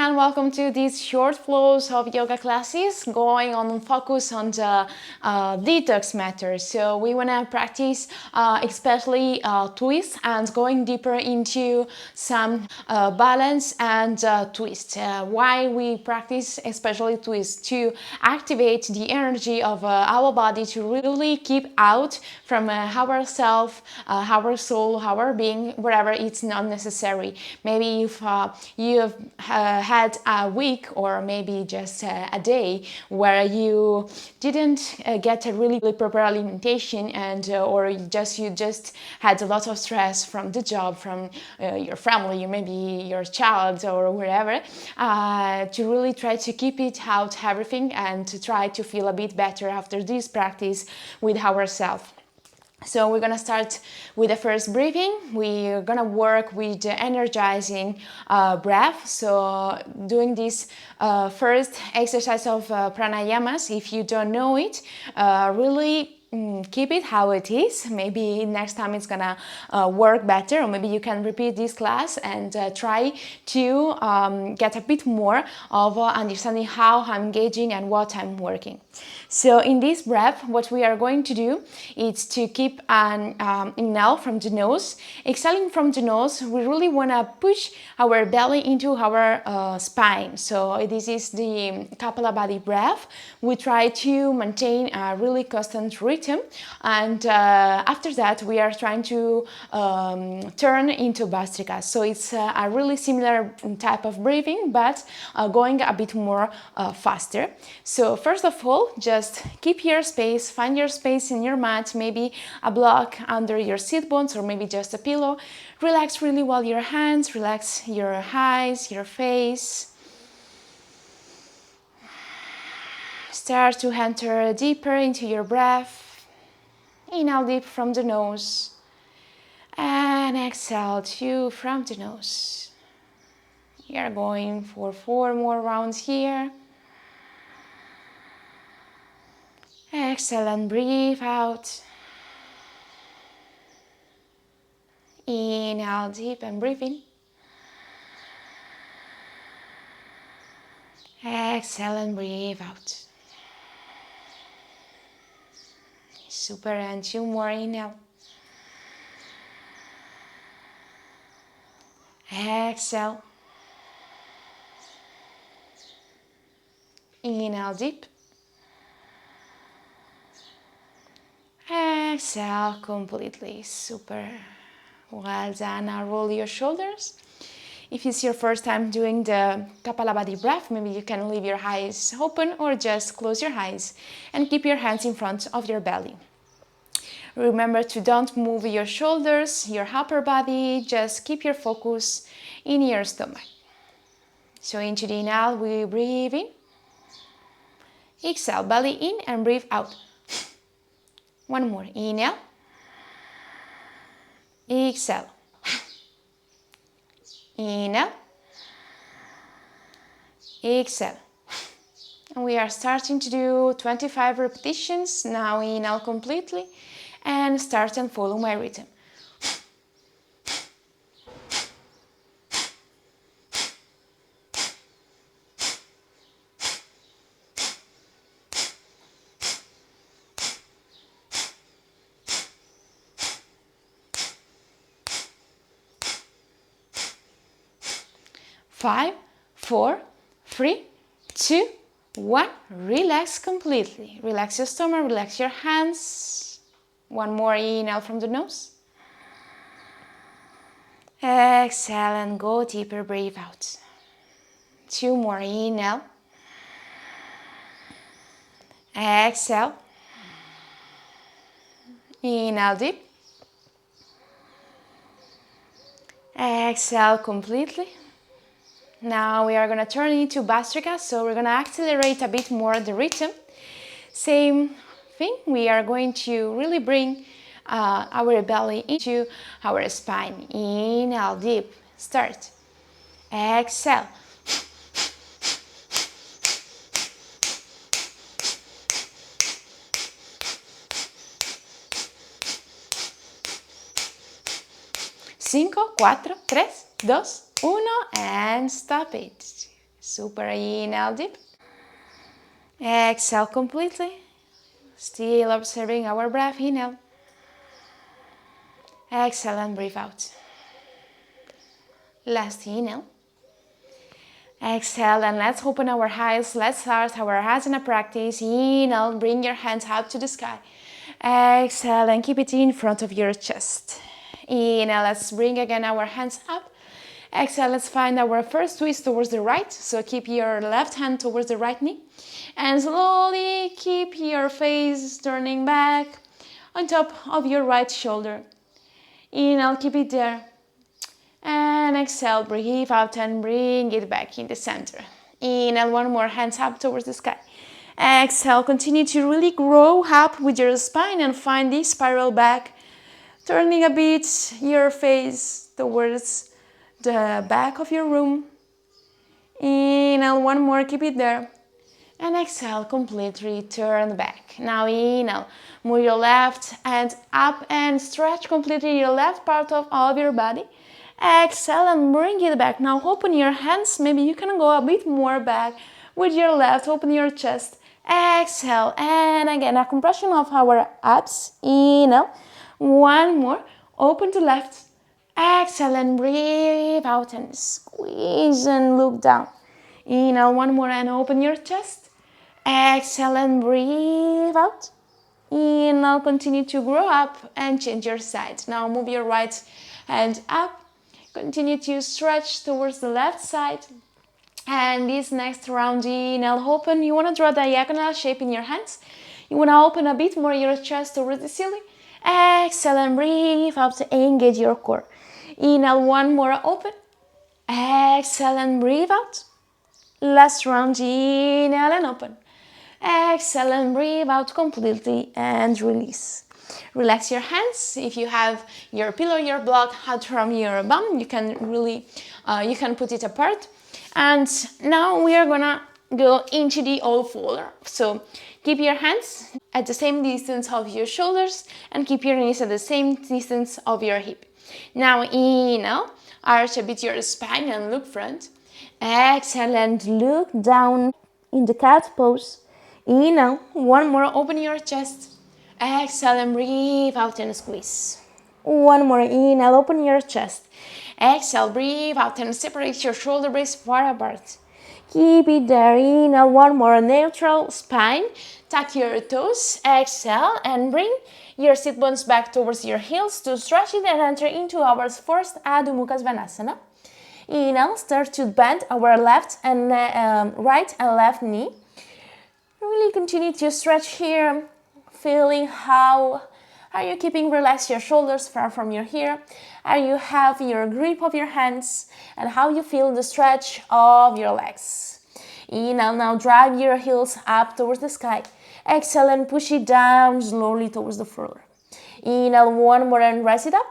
and welcome to these short flows of yoga classes going on focus on the detox matter. So we want to practice especially twists and going deeper into some balance and twist. Why we practice especially twists? To activate the energy of our body, to really keep out from our self, our soul, our being, wherever it's not necessary. Maybe if you've had a week or maybe just a day where you didn't get a really proper alimentation and or you just had a lot of stress from the job, from your family, maybe your child or wherever, to really try to keep it out everything and to try to feel a bit better after this practice with ourselves. So we're gonna start with the first breathing. We're gonna work with the energizing breath. So doing this first exercise of pranayamas, if you don't know it, really keep it how it is. Maybe next time it's gonna work better, or maybe you can repeat this class and try to get a bit more of understanding how I'm engaging and what I'm working. So in this breath, what we are going to do is to keep an inhale from the nose. Exhaling from the nose, we really want to push our belly into our spine. So this is the Kapalabhati breath. We try to maintain a really constant rhythm, and after that we are trying to turn into Bhastrika. So it's a really similar type of breathing, but going a bit more faster. So first of all, just keep your space, find your space in your mat, maybe a block under your sit bones or maybe just a pillow. Relax really well your hands, relax your eyes, your face. Start to enter deeper into your breath. Inhale deep from the nose and exhale two from the nose. We are going for 4 more rounds here. Exhale and breathe out. Inhale deep and breathe in. Exhale and breathe out. Super, and 2 more. Inhale. Exhale. Inhale deep. Exhale completely. Super. Well done. Now roll your shoulders. If it's your first time doing the Kapalabhati breath, maybe you can leave your eyes open or just close your eyes and keep your hands in front of your belly. Remember to don't move your shoulders, your upper body, just keep your focus in your stomach. So into the inhale, we breathe in. Exhale, belly in and breathe out. One more. Inhale. Exhale. Inhale. Exhale. And we are starting to do 25 repetitions. Now inhale completely and start and follow my rhythm. Five, 4, 3, 2, 1. Relax completely. Relax your stomach, relax your hands. One more inhale from the nose. Exhale and go deeper, breathe out. 2 more. Inhale. Exhale. Inhale deep. Exhale completely. Now we are going to turn into Bhastrika, so we're going to accelerate a bit more the rhythm. Same thing, we are going to really bring our belly into our spine. Inhale deep, start. Exhale. Cinco, cuatro, tres, dos, uno, and stop it. Super. Inhale deep. Exhale completely. Still observing our breath. Inhale. Exhale and breathe out. Last inhale. Exhale and let's open our eyes. Let's start our asana practice. Inhale, bring your hands up to the sky. Exhale and keep it in front of your chest. Inhale, let's bring again our hands up. Exhale, let's find our first twist towards the right. So keep your left hand towards the right knee. And slowly keep your face turning back on top of your right shoulder. Inhale, keep it there. And exhale, breathe out and bring it back in the center. Inhale, one more, hands up towards the sky. Exhale, continue to really grow up with your spine and find this spiral back. Turning a bit your face towards the back of your room. Inhale, one more, keep it there. And exhale, completely turn back. Now inhale, move your left hand up and stretch completely your left part of your body. Exhale and bring it back. Now open your hands. Maybe you can go a bit more back with your left. Open your chest. Exhale. And again, a compression of our abs. Inhale. One more. Open to left. Exhale and breathe out and squeeze and look down. Inhale. One more and open your chest. Exhale and breathe out. Inhale. Continue to grow up and change your side. Now move your right hand up. Continue to stretch towards the left side. And this next round, inhale, open. You want to draw a diagonal shape in your hands. You want to open a bit more your chest towards the ceiling. Exhale and breathe out to engage your core. Inhale, one more, open. Exhale and breathe out. Last round, inhale and open. Exhale and breathe out completely and release. Relax your hands. If you have your pillow, your block out from your bum, you can really, you can put it apart. And now we are gonna go into the all folder. So keep your hands at the same distance of your shoulders and keep your knees at the same distance of your hip. Now inhale, arch a bit your spine and look front. Exhale and look down in the cat pose. Inhale, one more, open your chest. Exhale and breathe out and squeeze. One more, inhale, open your chest. Exhale, breathe out and separate your shoulder blades far apart. Keep it there. Inhale, one more, neutral spine. Tuck your toes. Exhale and bring your sit bones back towards your heels to stretch it and enter into our first Adho Mukha Svanasana. Inhale, start to bend our left and right and left knee. Really continue to stretch here. Feeling how are you keeping relaxed your shoulders far from your ear? Are you have your grip of your hands and how you feel the stretch of your legs? Inhale, now drag your heels up towards the sky. Exhale and push it down slowly towards the floor. Inhale, one more and rise it up.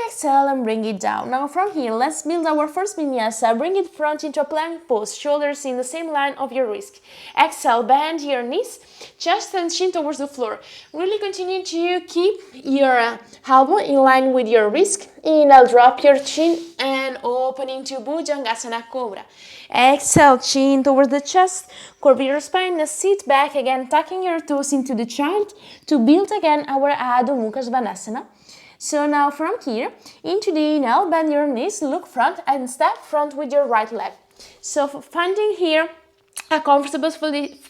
Exhale and bring it down. Now from here, let's build our first vinyasa. Bring it front into a plank pose, shoulders in the same line of your wrist. Exhale, bend your knees, chest and chin towards the floor. Really continue to keep your elbow in line with your wrist. Inhale, drop your chin and open into Bhujangasana Cobra. Exhale, chin towards the chest, curve your spine, sit back again, tucking your toes into the child to build again our Adho Mukha Svanasana. So now from here, into the inhale, bend your knees, look front and step front with your right leg. So finding here a comfortable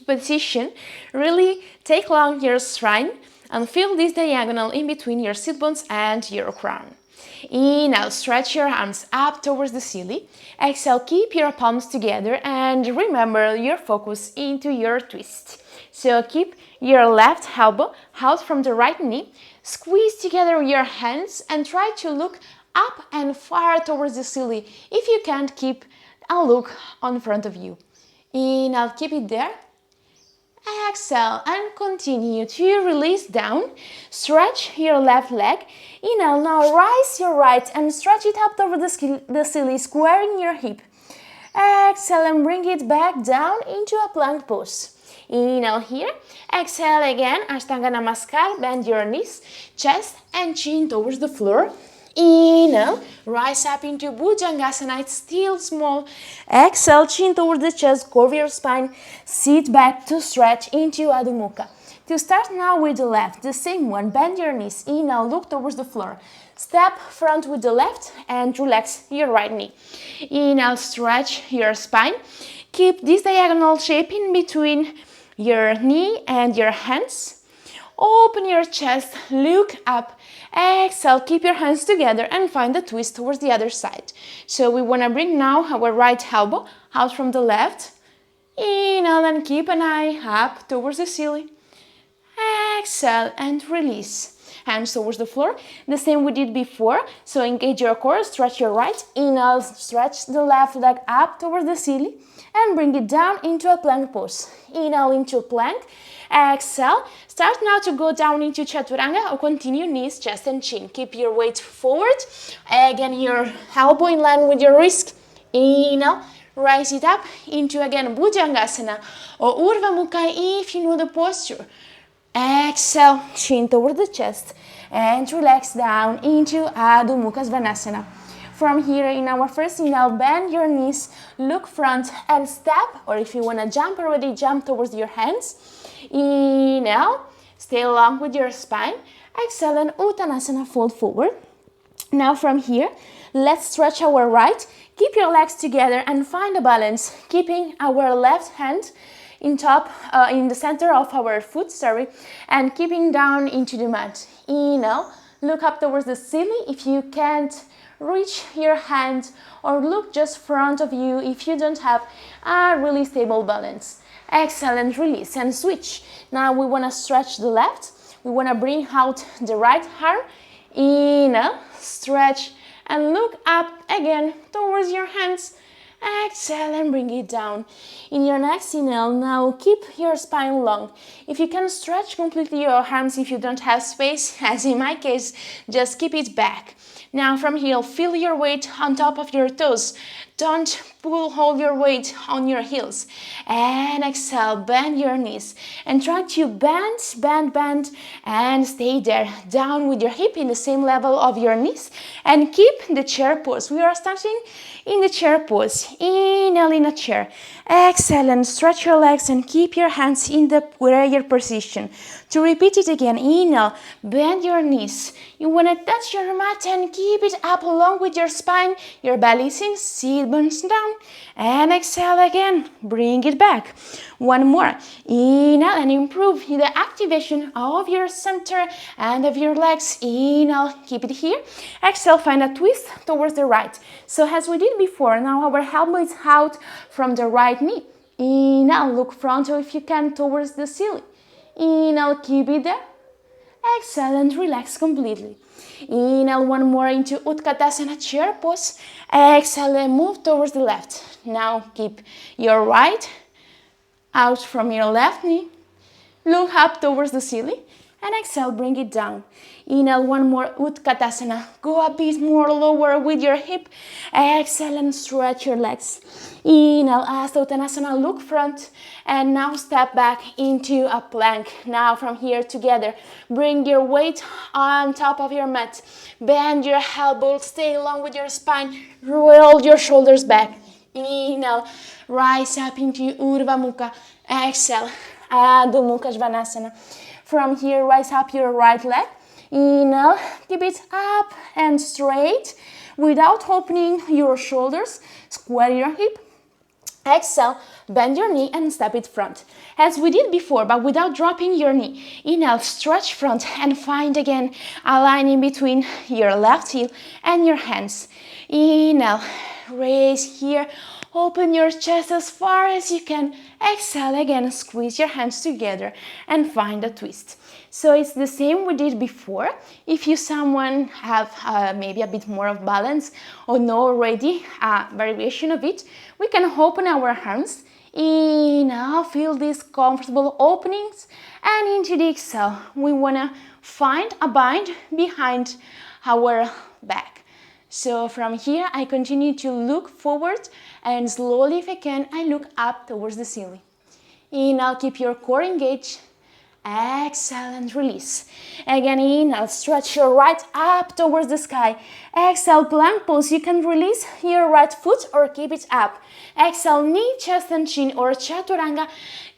position, really take long your spine and feel this diagonal in between your sit bones and your crown. Inhale, stretch your arms up towards the ceiling. Exhale, keep your palms together and remember your focus into your twist. So keep your left elbow out from the right knee. Squeeze together your hands and try to look up and far towards the ceiling. If you can't, keep a look on front of you. Inhale, keep it there. Exhale and continue to release down. Stretch your left leg. Inhale, now rise your right and stretch it up over the ceiling, squaring your hip. Exhale and bring it back down into a plank pose. Inhale here, exhale again, Ashtanga Namaskar, bend your knees, chest and chin towards the floor. Inhale, rise up into Bhujangasana, it's still small. Exhale, chin towards the chest, curve your spine, sit back to stretch into Adho Mukha. To start now with the left, the same one, bend your knees. Inhale, look towards the floor. Step front with the left and relax your right knee. Inhale, stretch your spine. Keep this diagonal shape in between your knee and your hands. Open your chest, look up. Exhale, keep your hands together and find a twist towards the other side. So we want to bring now our right elbow out from the left. Inhale and keep an eye up towards the ceiling. Exhale and release. Hands towards the floor, the same we did before. So engage your core, stretch your right. Inhale, stretch the left leg up towards the ceiling and bring it down into a plank pose. Inhale into plank. Exhale. Start now to go down into Chaturanga or continue knees, chest and chin. Keep your weight forward. Again, your elbow in line with your wrist. Inhale. Rise it up into again Bhujangasana or Urdhva Mukha if you know the posture. Exhale, chin toward the chest and relax down into Adho Mukha Svanasana. From here in our first inhale, bend your knees, look front and step, or if you want to jump already, jump towards your hands. Inhale, stay long with your spine. Exhale and Uttanasana, fold forward. Now from here, let's stretch our right. Keep your legs together and find a balance, keeping our left hand in the center of our foot, and keeping down into the mat. Inhale, look up towards the ceiling if you can't reach your hand, or look just front of you if you don't have a really stable balance. Exhale and release and switch. Now we want to stretch the left. We want to bring out the right arm. Inhale, stretch and look up again towards your hands. Exhale and bring it down. In your next inhale, now keep your spine long. If you can stretch completely your arms, if you don't have space, as in my case, just keep it back. Now from here, feel your weight on top of your toes. Don't hold your weight on your heels. And exhale, bend your knees. And try to bend, and stay there. Down with your hip in the same level of your knees. And keep the chair pose. We are starting in the chair pose. Inhale in a chair. Exhale and stretch your legs and keep your hands in the prayer position. To repeat it again, inhale, bend your knees. You want to touch your mat and keep it up along with your spine. Your belly is in, sit bones down. And exhale again, bring it back. One more. Inhale and improve the activation of your center and of your legs. Inhale, keep it here. Exhale, find a twist towards the right. So as we did before, now our elbow is out from the right knee. Inhale, look frontal if you can towards the ceiling. Inhale, keep it there. Exhale and relax completely. Inhale, one more into Utkatasana chair pose. Exhale and move towards the left. Now keep your right out from your left knee. Look up towards the ceiling. And exhale, bring it down. Inhale, one more Utkatasana. Go a bit more lower with your hip. Exhale and stretch your legs. Inhale, Hasta Uttanasana, look front. And now step back into a plank. Now from here together, bring your weight on top of your mat. Bend your elbows, stay long with your spine. Roll your shoulders back. Inhale, rise up into Urdhva Mukha. Exhale, Adho Mukha Svanasana. From here, rise up your right leg. Inhale, keep it up and straight without opening your shoulders. Square your hip. Exhale, bend your knee and step it front. As we did before, but without dropping your knee. Inhale, stretch front and find again a line in between your left heel and your hands. Inhale, raise here. Open your chest as far as you can. Exhale again, squeeze your hands together and find a twist. So it's the same we did before. If you someone have maybe a bit more of balance or know already a variation of it, we can open our arms. Inhale, feel these comfortable openings, and into the exhale, we want to find a bind behind our back. So from here, I continue to look forward, and slowly, if I can, I look up towards the ceiling. Inhale, keep your core engaged. Exhale and release. Again, inhale, stretch your right up towards the sky. Exhale, plank pose. You can release your right foot or keep it up. Exhale, knee, chest and chin or chaturanga.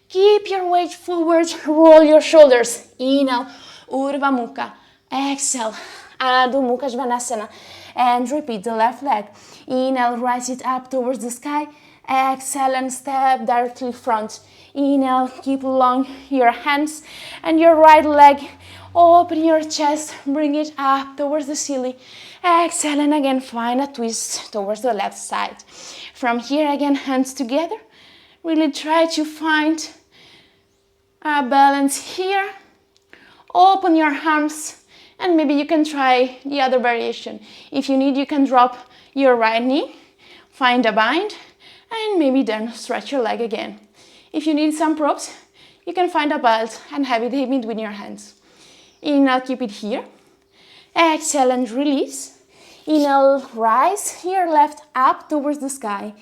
Keep your weight forward, roll your shoulders. Inhale, Urdhva Mukha. Exhale, Adho Mukha Svanasana. And repeat the left leg. Inhale, rise it up towards the sky. Exhale and step directly front. Inhale, keep long your hands and your right leg. Open your chest, bring it up towards the ceiling. Exhale and again find a twist towards the left side. From here again, hands together. Really try to find a balance here. Open your arms and maybe you can try the other variation. If you need, you can drop your right knee, find a bind, and maybe then stretch your leg again. If you need some props, you can find a belt and have it in between your hands. Inhale, keep it here. Exhale and release. Inhale, rise your left up towards the sky.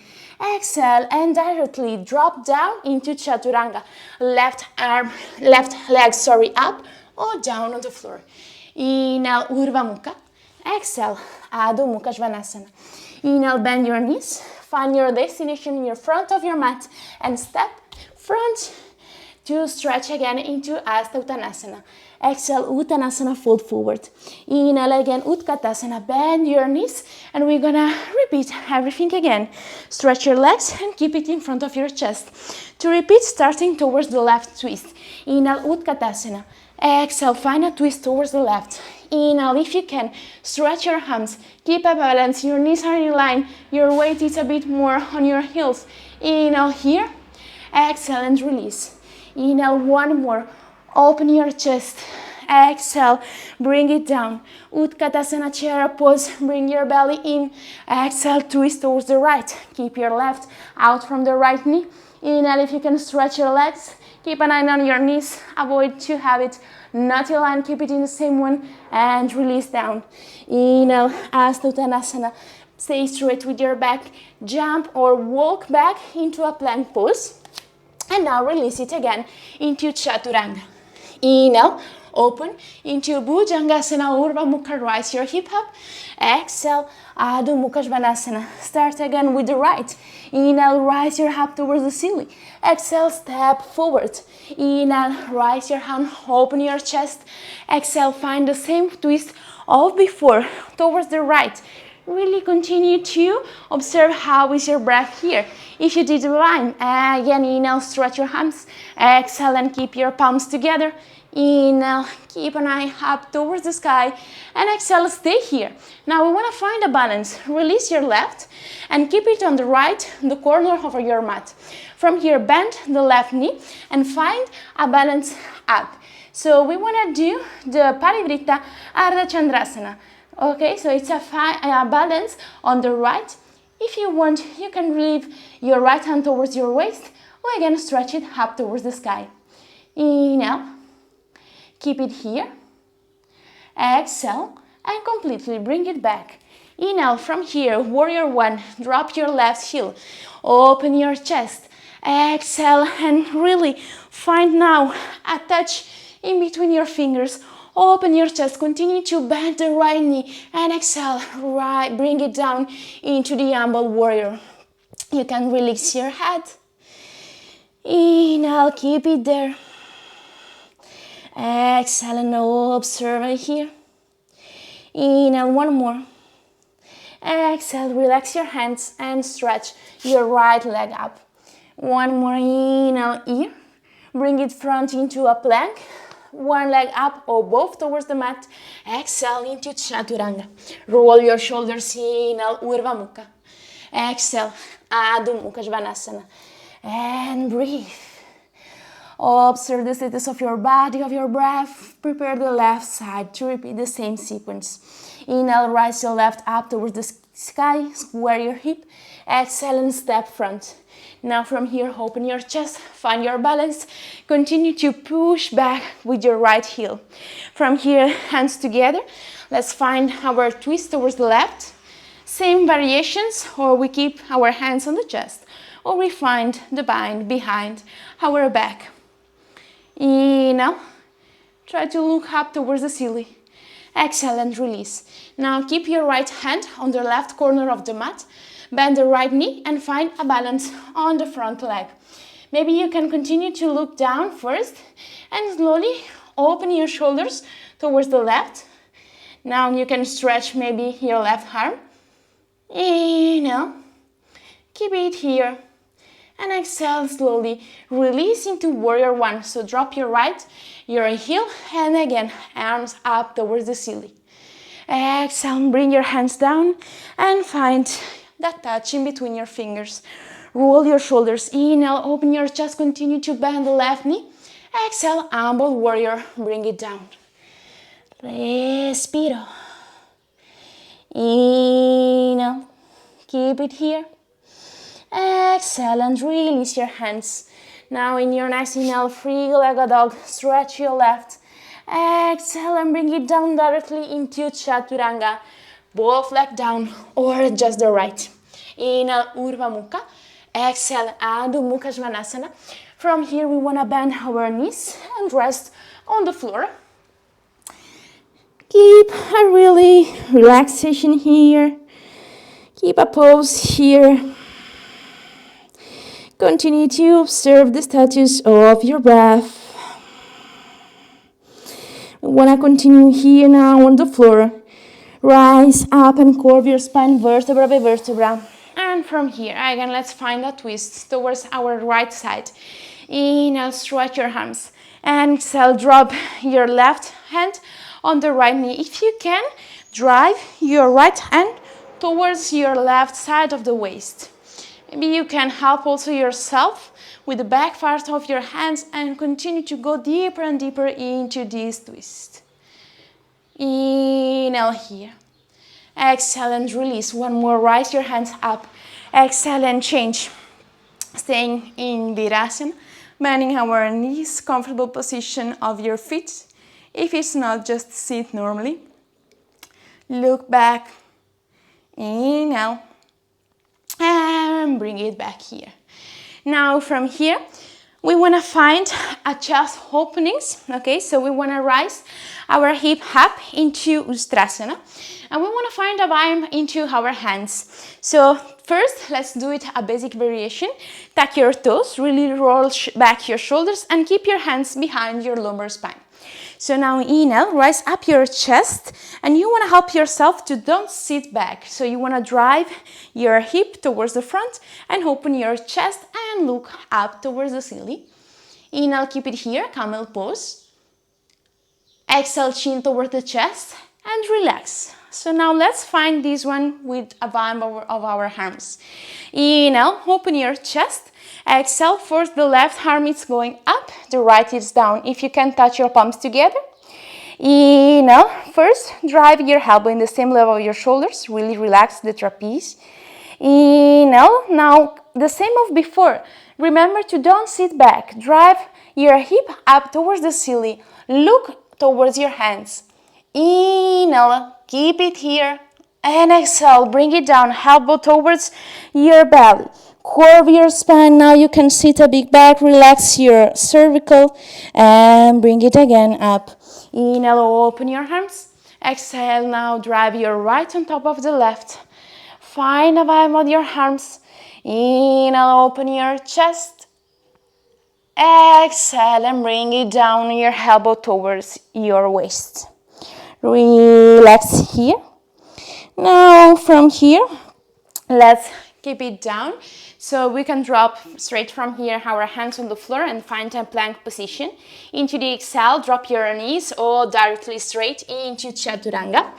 Exhale and directly drop down into chaturanga. Left leg, up or down on the floor. Inhale, Urdhva Mukha. Exhale, Adho Mukha Svanasana. Inhale, bend your knees. Find your destination in your front of your mat and step front to stretch again into Hasta Uttanasana. Exhale, Uttanasana, fold forward. Inhale again, Utkatasana, bend your knees, and we're gonna repeat everything again. Stretch your legs and keep it in front of your chest. To repeat, starting towards the left twist. Inhale, Utkatasana. Exhale, find a twist towards the left. Inhale, if you can, stretch your arms, keep a balance, your knees are in line, your weight is a bit more on your heels. Inhale here, exhale and release. Inhale, one more, open your chest. Exhale, bring it down. Utkatasana, chair pose, bring your belly in. Exhale, twist towards the right. Keep your left out from the right knee. Inhale, if you can, stretch your legs. Keep an eye on your knees, avoid to have it not aligned, keep it in the same one, and release down. Inhale, Hasta Uttanasana. Stay straight with your back, jump or walk back into a plank pose. And now release it again into Chaturanga. Inhale, open into Bhujangasana, Urdhva Mukha, rise your hip up. Exhale, Adho Mukha Svanasana. Start again with the right. Inhale, rise your hip towards the ceiling. Exhale, step forward. Inhale, rise your hand, open your chest. Exhale, find the same twist of before towards the right. Really continue to observe how is your breath here. If you did the line, again, inhale, stretch your hands. Exhale and keep your palms together. Inhale, keep an eye up towards the sky, and exhale, stay here. Now we want to find a balance. Release your left and keep it on the right, the corner of your mat. From here, bend the left knee and find a balance up. So we want to do the Parivritta Ardha Chandrasana. Okay, so it's a balance on the right. If you want, you can leave your right hand towards your waist, or again, stretch it up towards the sky. Inhale. Keep it here. Exhale and completely bring it back. Inhale from here, warrior one, drop your left heel. Open your chest. Exhale and really find now a touch in between your fingers. Open your chest, continue to bend the right knee and exhale, right, bring it down into the humble warrior. You can release your head. Inhale, keep it there. Exhale and observe it here. Inhale, one more. Exhale, relax your hands and stretch your right leg up. One more, inhale here. Bring it front into a plank. One leg up or both towards the mat. Exhale into Chaturanga. Roll your shoulders, inhale, Urdhva Mukha. Exhale, Adho Mukha Svanasana. And breathe. Observe the status of your body, of your breath. Prepare the left side to repeat the same sequence. Inhale, rise your left up towards the sky, square your hip. Exhale and step front. Now from here, open your chest, find your balance. Continue to push back with your right heel. From here, hands together. Let's find our twist towards the left. Same variations, or we keep our hands on the chest, or we find the bind behind our back. Inhale. Try to look up towards the ceiling. Exhale and release. Now keep your right hand on the left corner of the mat. Bend the right knee and find a balance on the front leg. Maybe you can continue to look down first and slowly open your shoulders towards the left. Now you can stretch maybe your left arm. Inhale. Keep it here. And exhale slowly, release into warrior one. So drop your heel, and again, arms up towards the ceiling. Exhale, bring your hands down and find that touch in between your fingers. Roll your shoulders. Inhale, open your chest, continue to bend the left knee. Exhale, humble warrior, bring it down. Respiro. Inhale, keep it here. Exhale and release your hands. Now in your next inhale, three-legged dog, stretch your left. Exhale and bring it down directly into Chaturanga. Both legs down or just the right. Inhale, Urdhva Mukha. Exhale, Adho Mukha Svanasana. From here we want to bend our knees and rest on the floor. Keep a really relaxation here. Keep a pose here. Continue to observe the status of your breath. We want to continue here now on the floor. Rise up and curve your spine vertebra by vertebra. And from here, again, let's find a twist towards our right side. Inhale, stretch your arms. And exhale, drop your left hand on the right knee. If you can, drive your right hand towards your left side of the waist. Maybe you can help also yourself with the back part of your hands and continue to go deeper and deeper into this twist. Inhale here. Exhale and release. One more, rise your hands up. Exhale and change. Staying in Virasana, bending our knees, comfortable position of your feet. If it's not, just sit normally. Look back. Inhale. And bring it back here. Now from here, we want to find a chest openings. Okay, so we want to rise our hip up into Ustrasana. And we want to find a bind into our hands. So first, let's do it a basic variation. Tuck your toes, really roll back your shoulders and keep your hands behind your lumbar spine. So now inhale, rise up your chest, and you want to help yourself to don't sit back. So you want to drive your hip towards the front and open your chest and look up towards the ceiling. Inhale, keep it here, camel pose. Exhale, chin towards the chest and relax. So now let's find this one with a bind of our arms. Inhale, open your chest. Exhale, first the left arm is going up, the right is down. If you can touch your palms together. Inhale, first drive your elbow in the same level of your shoulders, really relax the trapeze. Inhale, now the same of before. Remember to don't sit back, drive your hip up towards the ceiling, look towards your hands. Inhale, keep it here, and exhale, bring it down, elbow towards your belly. Curve your spine. Now you can sit a bit back, relax your cervical, and bring it again up. Inhale, open your arms. Exhale, now drive your right on top of the left. Find a vibe with your arms. Inhale, open your chest. Exhale, and bring it down, your elbow towards your waist. Relax here. Now from here, let's keep it down. So we can drop straight from here our hands on the floor and find a plank position. Into the exhale, drop your knees or directly straight into Chaturanga.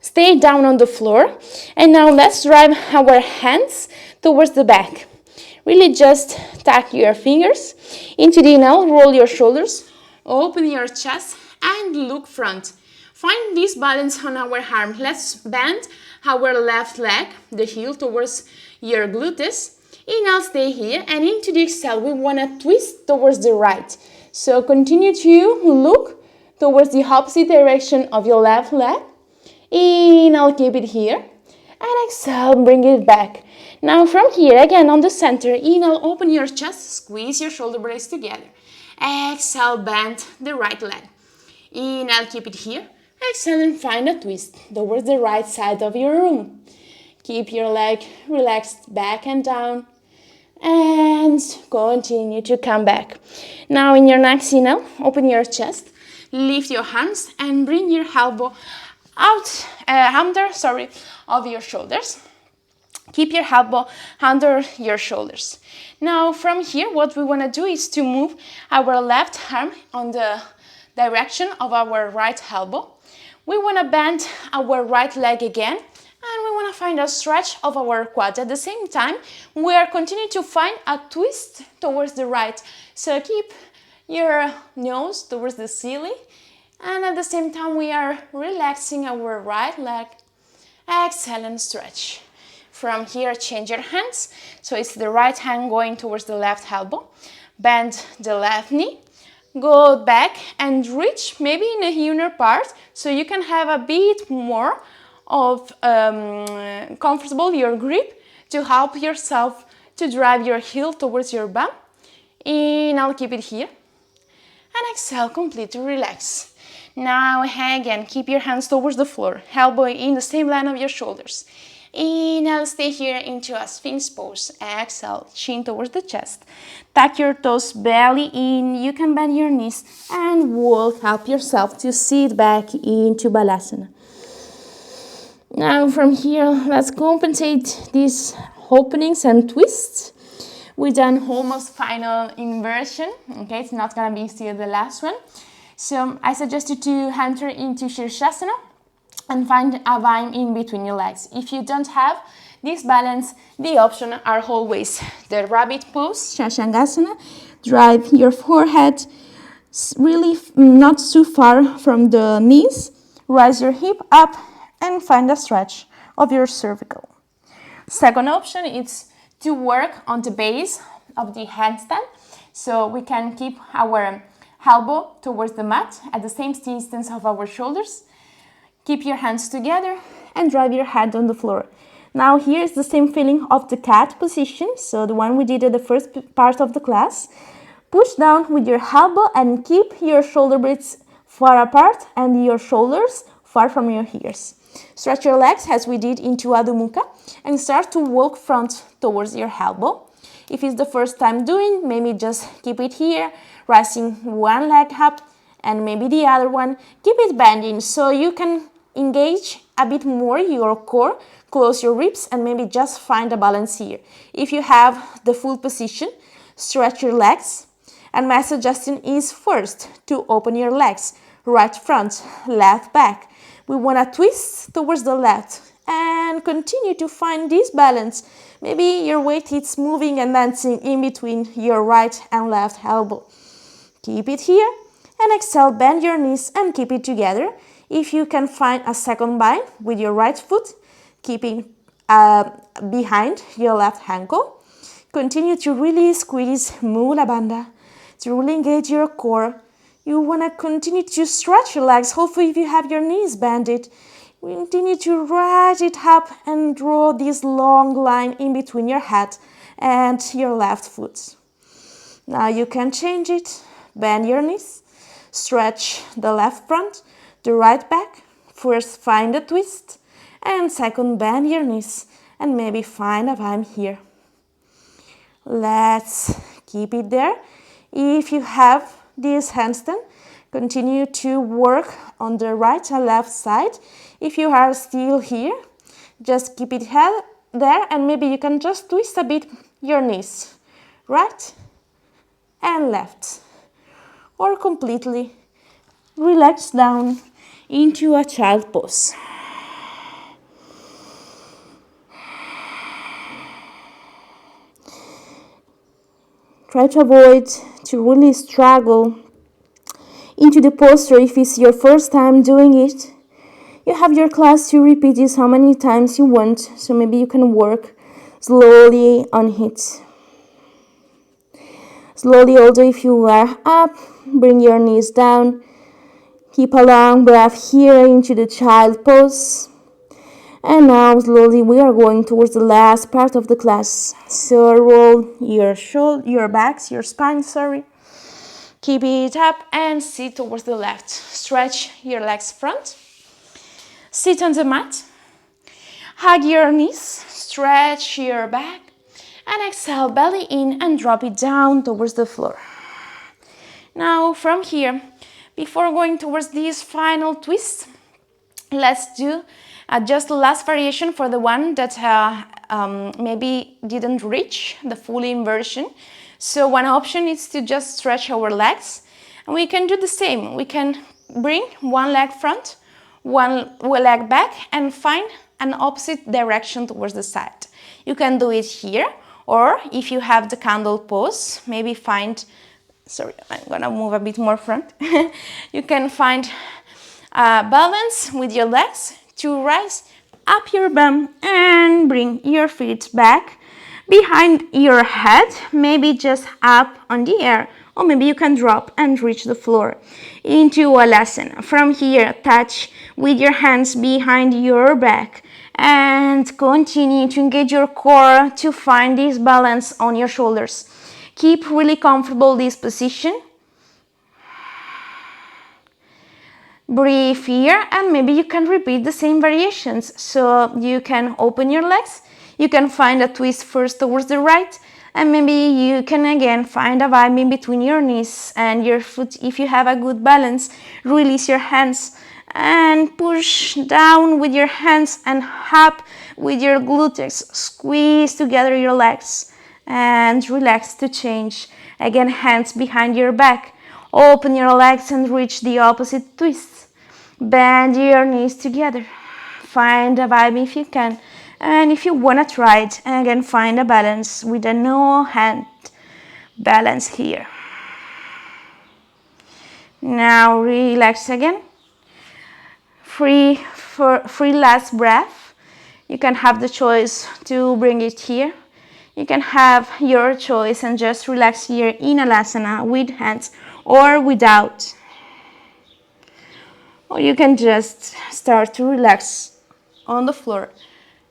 Stay down on the floor. And now let's drive our hands towards the back. Really just tuck your fingers into the inhale, roll your shoulders, open your chest and look front. Find this balance on our arm. Let's bend our left leg, the heel towards your gluteus. Inhale, stay here, and into the exhale, we want to twist towards the right. So continue to look towards the opposite direction of your left leg. Inhale, keep it here, and exhale, bring it back. Now from here, again on the center, inhale, open your chest, squeeze your shoulder blades together. Exhale, bend the right leg. Inhale, keep it here. Exhale and find a twist towards the right side of your room. Keep your leg relaxed back and down. And continue to come back. Now in your next inhale, open your chest, lift your hands and bring your elbow out of your shoulders. Keep your elbow under your shoulders. Now from here, what we want to do is to move our left arm on the direction of our right elbow. We want to bend our right leg again, and we want to find a stretch of our quads. At the same time, we are continuing to find a twist towards the right. So keep your nose towards the ceiling, and at the same time, we are relaxing our right leg. Exhale and stretch. From here, change your hands. So it's the right hand going towards the left elbow. Bend the left knee. Go back and reach maybe in the inner part so you can have a bit more of comfortable your grip to help yourself to drive your heel towards your bum. Inhale, keep it here. And exhale, completely relax. Now again, keep your hands towards the floor, elbow in the same line of your shoulders. Inhale, stay here into a Sphinx pose. Exhale, chin towards the chest. Tuck your toes, belly in. You can bend your knees and walk. Help yourself to sit back into Balasana. Now from here, let's compensate these openings and twists. We've done almost final inversion. Okay, it's not gonna be still the last one. So I suggest you to enter into Shirshasana and find a vine in between your legs. If you don't have this balance, the options are always the rabbit pose, Shashangasana. Drive your forehead really not too far from the knees. Rise your hip up and find a stretch of your cervical. Second option is to work on the base of the handstand. So we can keep our elbow towards the mat at the same distance of our shoulders. Keep your hands together and drive your head on the floor. Now here's the same feeling of the cat position, so the one we did at the first part of the class. Push down with your elbow and keep your shoulder blades far apart and your shoulders far from your ears. Stretch your legs as we did into Adho Mukha and start to walk front towards your elbow. If it's the first time doing, maybe just keep it here, rising one leg up and maybe the other one. Keep it bending so you can engage a bit more your core, close your ribs and maybe just find a balance here. If you have the full position, stretch your legs. And my suggestion is first to open your legs, right front, left back. We want to twist towards the left and continue to find this balance. Maybe your weight is moving and dancing in between your right and left elbow. Keep it here and exhale, bend your knees and keep it together. If you can find a second bind with your right foot, keeping behind your left ankle. Continue to really squeeze Mula Bandha, to really engage your core. You want to continue to stretch your legs. Hopefully if you have your knees bended, continue to rise it up and draw this long line in between your head and your left foot. Now you can change it. Bend your knees, stretch the left front, the right back. First find a twist and second bend your knees and maybe find a vine here. Let's keep it there. If you have this handstand, continue to work on the right and left side. If you are still here, just keep it there and maybe you can just twist a bit your knees, right and left, or completely relax down into a child pose. Try to avoid to really struggle into the posture if it's your first time doing it. You have your class to repeat this how many times you want, so maybe you can work slowly on it. Slowly, although if you are up, bring your knees down. Keep a long breath here into the child pose. And now slowly we are going towards the last part of the class. So roll your backs, your spine, Keep it up and sit towards the left. Stretch your legs front. Sit on the mat. Hug your knees. Stretch your back. And exhale, belly in and drop it down towards the floor. Now from here, before going towards this final twist, let's do just the last variation for the one that maybe didn't reach the full inversion. So one option is to just stretch our legs, and we can do the same. We can bring one leg front, one leg back, and find an opposite direction towards the side. You can do it here, or if you have the candle pose, maybe find, sorry, I'm gonna move a bit more front. You can find balance with your legs to rise up your bum and bring your feet back behind your head, maybe just up on the air, or maybe you can drop and reach the floor into Alasana. From here, touch with your hands behind your back and continue to engage your core to find this balance on your shoulders. Keep really comfortable this position. Breathe here, and maybe you can repeat the same variations. So you can open your legs, you can find a twist first towards the right, and maybe you can again find a vibe in between your knees and your foot. If you have a good balance, release your hands and push down with your hands and up with your glutes. Squeeze together your legs and relax to change. Again, hands behind your back. Open your legs and reach the opposite twist. Bend your knees together. Find a vibe if you can. And if you want to try it, again, find a balance with a no hand balance here. Now relax again. Free last breath. You can have the choice to bring it here. You can have your choice and just relax here in Alasana with hands or without. Or you can just start to relax on the floor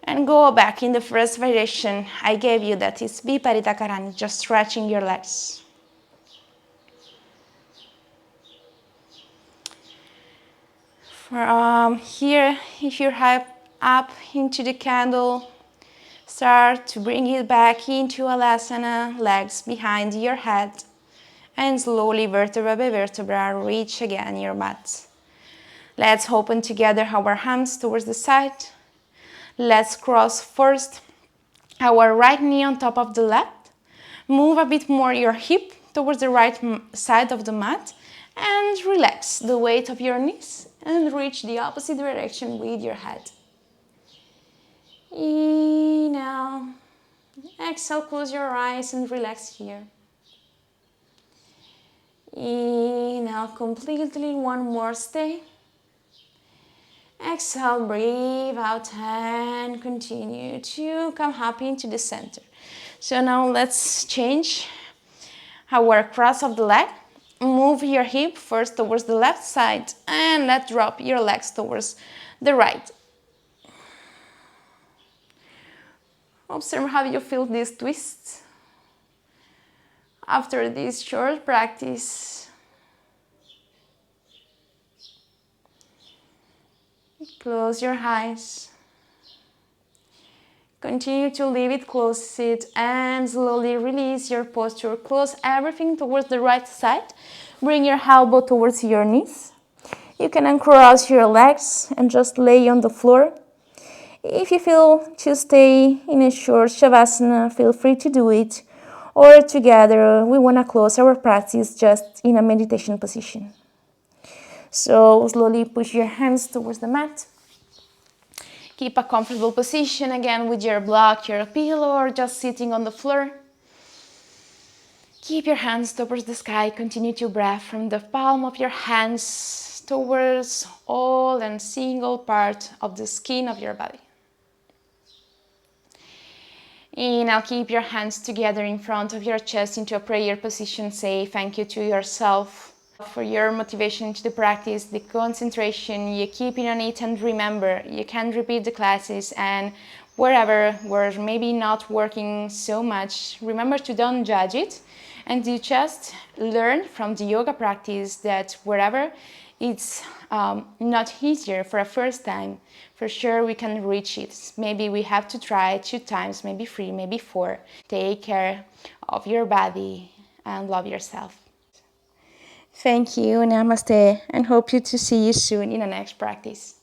and go back in the first variation I gave you, that is Viparita Karani, just stretching your legs. From here, if you're up into the candle, start to bring it back into Alasana, legs behind your head, and slowly, vertebra by vertebra, reach again your mat. Let's open together our hands towards the side. Let's cross first our right knee on top of the left. Move a bit more your hip towards the right side of the mat and relax the weight of your knees and reach the opposite direction with your head. Inhale. Exhale, close your eyes and relax here. Inhale completely, one more stay. Exhale, breathe out and continue to come happy into the center. So now let's change our cross of the leg. Move your hip first towards the left side and let's drop your legs towards the right. Observe how you feel these twists after this short practice. Close your eyes. Continue to leave it closed, sit and slowly release your posture. Close everything towards the right side. Bring your elbow towards your knees. You can uncross your legs and just lay on the floor. If you feel to stay in a short Shavasana, feel free to do it. Or together, we want to close our practice just in a meditation position. So slowly push your hands towards the mat. Keep a comfortable position again with your block, your pillow, or just sitting on the floor. Keep your hands towards the sky. Continue to breathe from the palm of your hands towards all and single part of the skin of your body. And now keep your hands together in front of your chest into a prayer position. Say thank you to yourself for your motivation to the practice, the concentration you keep in on it, and remember, you can repeat the classes and wherever where maybe not working so much, remember to don't judge it and to just learn from the yoga practice that wherever it's not easier for a first time, for sure we can reach it. Maybe we have to try 2 times, maybe 3, maybe 4. Take care of your body and love yourself. Thank you, namaste, and hope to see you soon in the next practice.